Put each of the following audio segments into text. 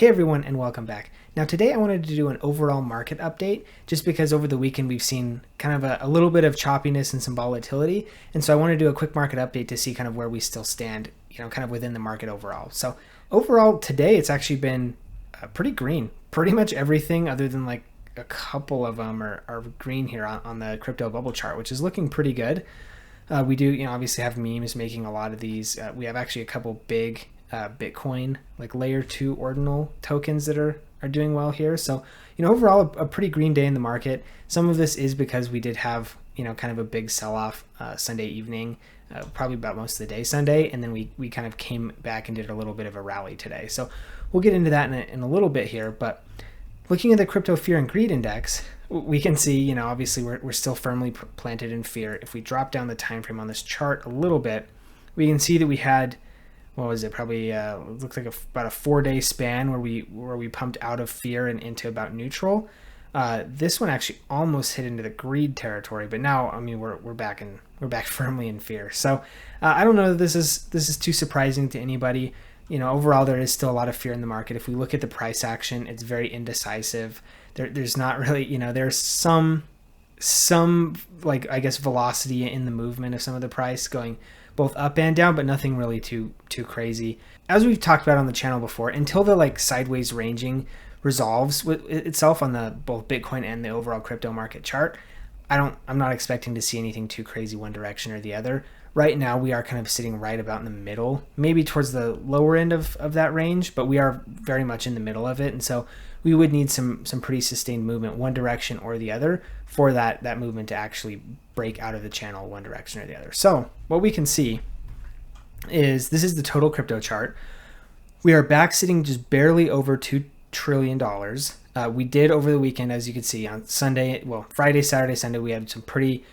Hey everyone, and welcome back. Now today I wanted to do an overall market update just because over the weekend we've seen kind of a little bit of choppiness and some volatility, and so I want to do a quick market update to see kind of where we still stand, kind of within the market overall. So overall today it's actually been pretty green. Pretty much everything other than like a couple of them are green here on the crypto bubble chart, which is looking pretty good. We do, obviously have memes making a lot of these. We have actually a couple big Bitcoin, like layer 2 ordinal tokens that are doing well here. So, overall a pretty green day in the market. Some of this is because we did have, kind of a big sell-off Sunday evening, probably about most of the day Sunday. And then we kind of came back and did a little bit of a rally today. So we'll get into that in a little bit here. But looking at the crypto fear and greed index, we can see, obviously we're still firmly planted in fear. If we drop down the time frame on this chart a little bit, we can see that we had, what was it, probably looks like about a 4-day span where we pumped out of fear and into about neutral. This one actually almost hit into the greed territory, but now I mean we're back firmly in fear. So I don't know that this is too surprising to anybody. Overall there is still a lot of fear in the market. If we look at the price action, it's very indecisive. There's not really, there's some like, I guess, velocity in the movement of some of the price going both up and down, but nothing really too crazy. As we've talked about on the channel before, until the like sideways ranging resolves with itself on the both Bitcoin and the overall crypto market chart, I'm not expecting to see anything too crazy one direction or the other. Right now we are kind of sitting right about in the middle, maybe towards the lower end of that range, but we are very much in the middle of it. And so we would need some pretty sustained movement one direction or the other for that movement to actually break out of the channel one direction or the other. So what we can see is this is the total crypto chart. We are back sitting just barely over $2 trillion. We did over the weekend, as you can see, on Sunday, well, Friday, Saturday, Sunday, we had some pretty,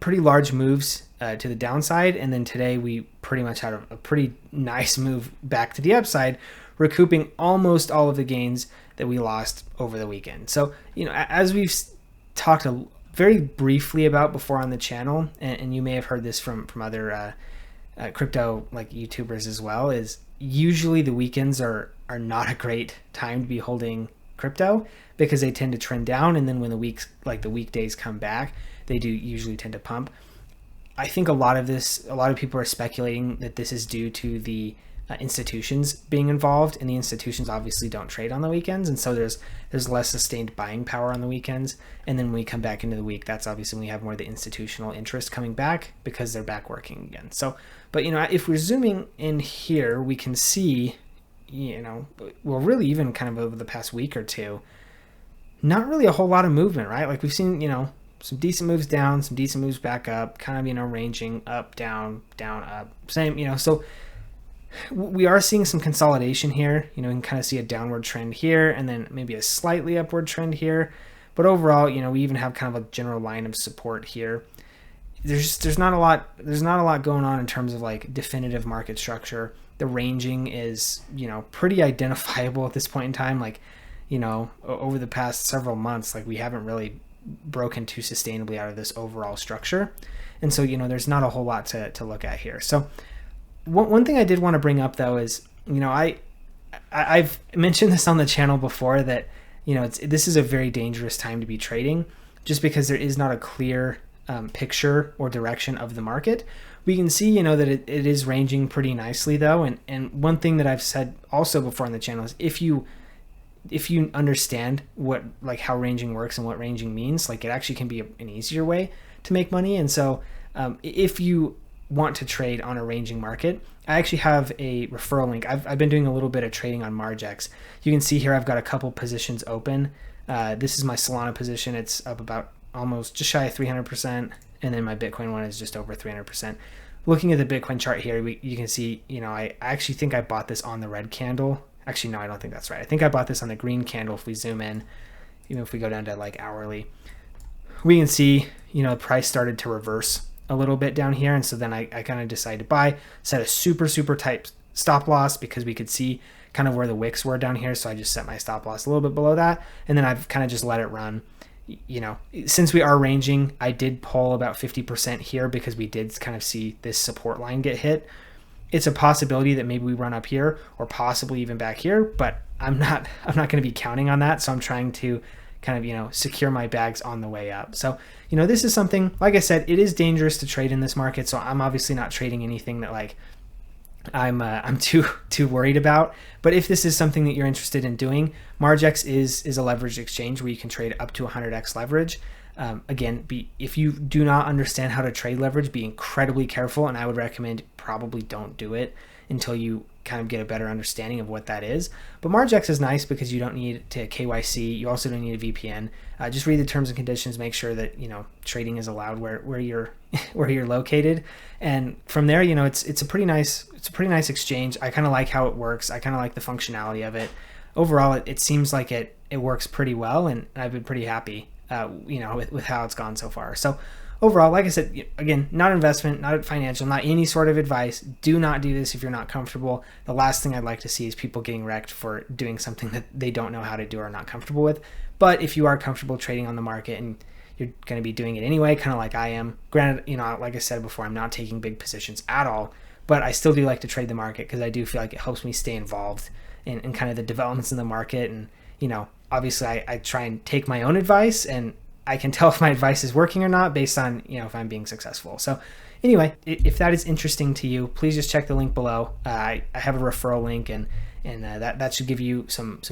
pretty large moves to the downside. And then today we pretty much had a pretty nice move back to the upside, recouping almost all of the gains that we lost over the weekend. So, as we've talked very briefly about before on the channel, and you may have heard this from other crypto like YouTubers as well, is usually the weekends are not a great time to be holding crypto because they tend to trend down, and then when the weekdays come back, they do usually tend to pump. I think a lot of people are speculating that this is due to the institutions being involved, and the institutions obviously don't trade on the weekends, and so there's less sustained buying power on the weekends. And then when we come back into the week, that's obviously when we have more of the institutional interest coming back because they're back working again. So, but if we're zooming in here, we can see, well, really even kind of over the past week or two, not really a whole lot of movement, right? Like we've seen, some decent moves down, some decent moves back up, kind of, ranging up, down, up, same, so we are seeing some consolidation here. You can kind of see a downward trend here and then maybe a slightly upward trend here. But overall, we even have kind of a general line of support here. There's not a lot going on in terms of like definitive market structure. The ranging is, pretty identifiable at this point in time. Like, over the past several months, like we haven't really broken too sustainably out of this overall structure. And so, there's not a whole lot to look at here. So one thing I did want to bring up though is, I've mentioned this on the channel before that, this is a very dangerous time to be trading just because there is not a clear picture or direction of the market. We can see, that it is ranging pretty nicely though. And one thing that I've said also before on the channel is if you understand how ranging works and what ranging means, like it actually can be an easier way to make money. And so if you want to trade on a ranging market, I actually have a referral link. I've been doing a little bit of trading on Margex. You can see here I've got a couple positions open. This is my Solana position. It's up about almost just shy of 300%, and then my Bitcoin one is just over 300%. Looking at the Bitcoin chart here, you can see, I actually think I bought this on the red candle. Actually, no, I don't think that's right. I think I bought this on the green candle. If we zoom in, if we go down to like hourly, we can see, the price started to reverse a little bit down here. And so then I kind of decided to buy, set a super tight stop loss because we could see kind of where the wicks were down here. So I just set my stop loss a little bit below that. And then I've kind of just let it run. Since we are ranging, I did pull about 50% here because we did kind of see this support line get hit. it's a possibility that maybe we run up here or possibly even back here, but I'm not going to be counting on that. So I'm trying to kind of, secure my bags on the way up. So, this is something, like I said, it is dangerous to trade in this market. So I'm obviously not trading anything that like I'm too worried about. But if this is something that you're interested in doing, Margex is a leveraged exchange where you can trade up to 100x leverage. Again, if you do not understand how to trade leverage, be incredibly careful, and I would recommend probably don't do it until you kind of get a better understanding of what that is. But Margex is nice because you don't need to KYC. You also don't need a VPN. Just read the terms and conditions. Make sure that trading is allowed where you're where you're located, and from there, it's a pretty nice exchange. I kind of like how it works. I kind of like the functionality of it. Overall, it seems like it works pretty well, and I've been pretty happy with how it's gone so far. So overall, like I said, again, not investment, not financial, not any sort of advice. Do not do this if you're not comfortable. The last thing I'd like to see is people getting wrecked for doing something that they don't know how to do or are not comfortable with. But if you are comfortable trading on the market and you're going to be doing it anyway, kind of like I am, granted, like I said before, I'm not taking big positions at all, but I still do like to trade the market because I do feel like it helps me stay involved in kind of the developments in the market. And, obviously I try and take my own advice, and I can tell if my advice is working or not based on, if I'm being successful. So anyway, if that is interesting to you, please just check the link below. I have a referral link, and that should give you some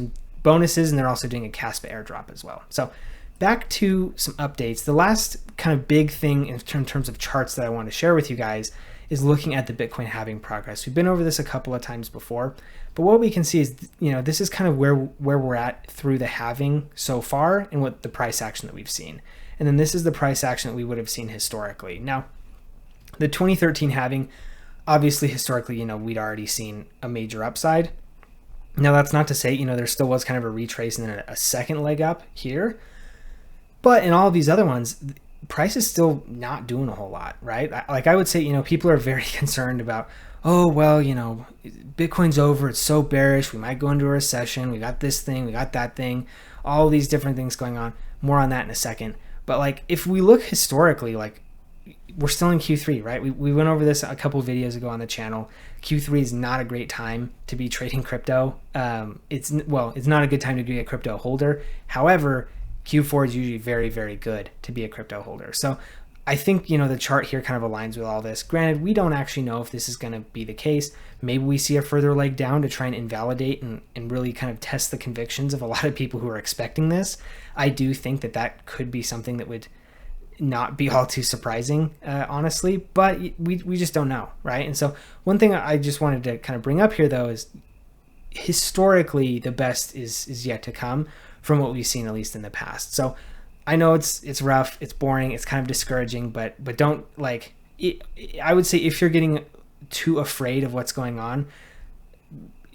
bonuses, and they're also doing a Caspa airdrop as well. So back to some updates. The last kind of big thing in terms of charts that I want to share with you guys is looking at the Bitcoin halving progress. We've been over this a couple of times before, but what we can see is, this is kind of where we're at through the halving so far and what the price action that we've seen. And then this is the price action that we would have seen historically. Now, the 2013 halving, obviously historically, we'd already seen a major upside. Now, that's not to say, there still was kind of a retrace and then a second leg up here. But in all of these other ones, price is still not doing a whole lot, right? Like I would say, people are very concerned about, oh, well, Bitcoin's over. It's so bearish. We might go into a recession. We got this thing. We got that thing. All these different things going on. More on that in a second. But like, if we look historically, like we're still in Q3, right? We went over this a couple of videos ago on the channel. Q3 is not a great time to be trading crypto. It's not a good time to be a crypto holder. However, Q4 is usually very, very good to be a crypto holder. So I think, the chart here kind of aligns with all this. Granted, we don't actually know if this is going to be the case. Maybe we see a further leg down to try and invalidate and really kind of test the convictions of a lot of people who are expecting this. I do think that could be something that would not be all too surprising, honestly, but we just don't know, right? And so one thing I just wanted to kind of bring up here, though, is historically the best is yet to come from what we've seen, at least in the past. So I know it's rough, it's boring, it's kind of discouraging, but don't like it. I would say if you're getting too afraid of what's going on,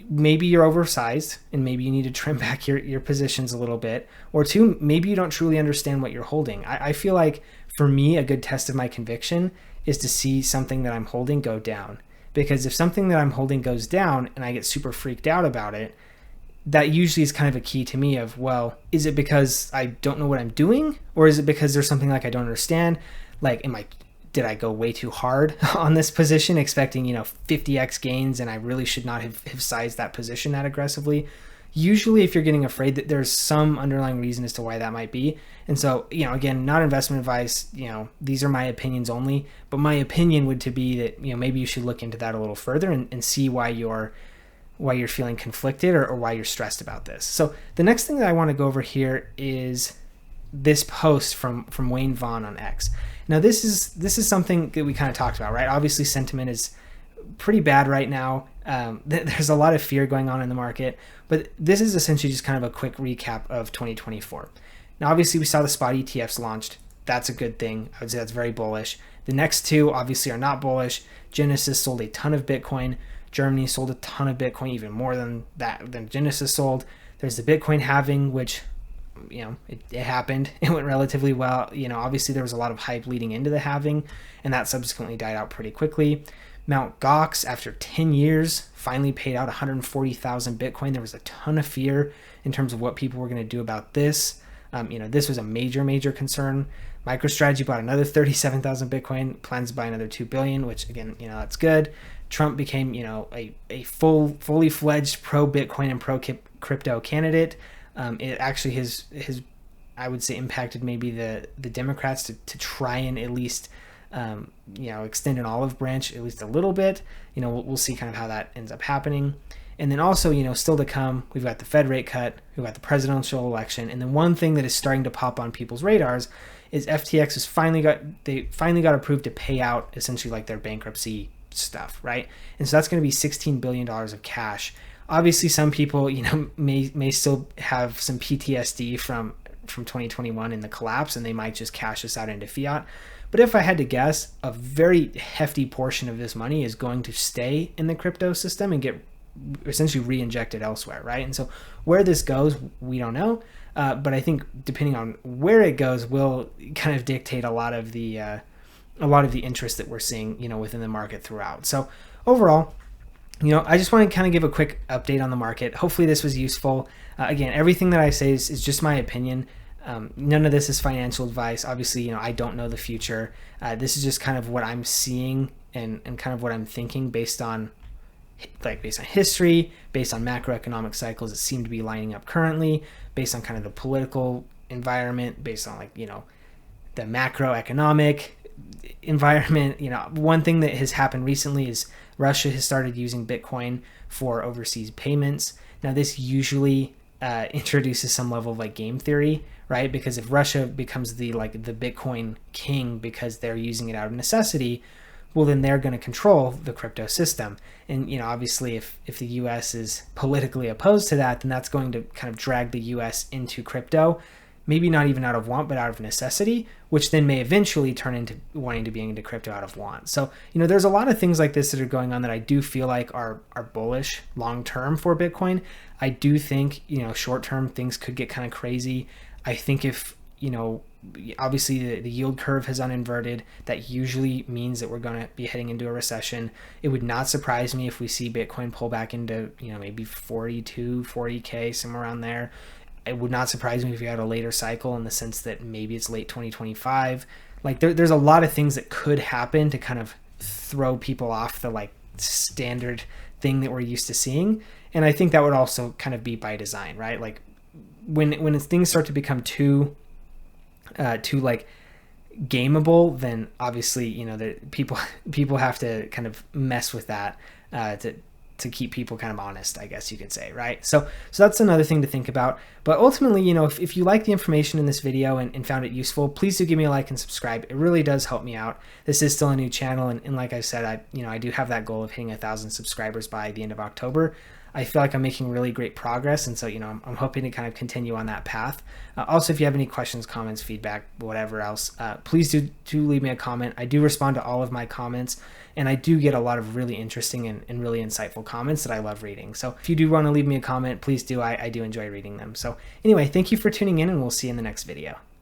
maybe you're oversized and maybe you need to trim back your positions a little bit, or two, maybe you don't truly understand what you're holding. I feel like for me, a good test of my conviction is to see something that I'm holding go down, because if something that I'm holding goes down and I get super freaked out about it, that usually is kind of a key to me of, well, is it because I don't know what I'm doing, or is it because there's something like I don't understand? Like, did I go way too hard on this position expecting, 50x gains, and I really should not have sized that position that aggressively? Usually if you're getting afraid, that there's some underlying reason as to why that might be. And so, again, not investment advice, these are my opinions only, but my opinion would to be that, maybe you should look into that a little further and see why you're feeling conflicted or why you're stressed about this. So the next thing that I want to go over here is this post from Wayne Vaughn on X. Now this is something that we kind of talked about, right? Obviously sentiment is pretty bad right now. There's a lot of fear going on in the market, but this is essentially just kind of a quick recap of 2024. Now obviously we saw the spot ETFs launched. That's a good thing. I would say that's very bullish. The next two obviously are not bullish. Genesis sold a ton of Bitcoin. Germany sold a ton of Bitcoin, even more than Genesis sold. There's the Bitcoin halving, which, it happened. It went relatively well. Obviously there was a lot of hype leading into the halving, and that subsequently died out pretty quickly. Mt. Gox, after 10 years, finally paid out 140,000 Bitcoin. There was a ton of fear in terms of what people were going to do about this. This was a major concern. MicroStrategy bought another 37,000 Bitcoin, plans to buy another 2 billion, which again, that's good. Trump became, you know, a fully fledged pro Bitcoin and pro crypto candidate. It actually his I would say impacted maybe the Democrats to try and at least you know, extend an olive branch at least a little bit. You know, we'll see kind of how that ends up happening. And then also, you know, still to come, we've got the Fed rate cut, we've got the presidential election, and then one thing that is starting to pop on people's radars is FTX has finally got approved to pay out essentially like their bankruptcy stuff, right? And so that's going to be $16 billion of cash. Obviously, some people, you know, may still have some PTSD from 2021 in the collapse, and they might just cash this out into fiat. But if I had to guess, a very hefty portion of this money is going to stay in the crypto system and get essentially re-injected elsewhere, right? And so where this goes, we don't know. But I think depending on where it goes will kind of dictate a lot of the interest that we're seeing, you know, within the market throughout. So overall, you know, I just want to kind of give a quick update on the market. Hopefully this was useful. Again, everything that I say is just my opinion. None of this is financial advice. Obviously, you know, I don't know the future. This is just kind of what I'm seeing and kind of what I'm thinking based on history, based on macroeconomic cycles that seem to be lining up currently, based on kind of the political environment, based on, like, you know, the macroeconomic environment. You know, one thing that has happened recently is Russia has started using Bitcoin for overseas payments. Now, this usually introduces some level of like game theory, right? Because if Russia becomes the Bitcoin king because they're using it out of necessity, well, then they're going to control the crypto system. And, you know, obviously if the US is politically opposed to that, then that's going to kind of drag the US into crypto, maybe not even out of want, but out of necessity, which then may eventually turn into wanting to be into crypto out of want. So, you know, there's a lot of things like this that are going on that I do feel like are bullish long-term for Bitcoin. I do think, you know, short-term things could get kind of crazy. I think if, you know, obviously the yield curve has uninverted, that usually means that we're going to be heading into a recession. It would not surprise me if we see Bitcoin pull back into, you know, maybe 40K, somewhere around there. It would not surprise me if you had a later cycle in the sense that maybe it's late 2025. Like there's a lot of things that could happen to kind of throw people off the like standard thing that we're used to seeing. And I think that would also kind of be by design, right? Like when things start to become too like gameable, then obviously, you know, the people have to kind of mess with that to keep people kind of honest, I guess you could say, right? So that's another thing to think about. But ultimately, you know, if you like the information in this video and found it useful, please do give me a like and subscribe. It really does help me out. This is still a new channel, and like I said, I do have that goal of hitting 1,000 subscribers by the end of October. I feel like I'm making really great progress, and so, you know, I'm hoping to kind of continue on that path. Also, if you have any questions, comments, feedback, whatever else, please do leave me a comment. I do respond to all of my comments, and I do get a lot of really interesting and really insightful comments that I love reading. So if you do want to leave me a comment, please do. I do enjoy reading them. So anyway, thank you for tuning in, and we'll see you in the next video.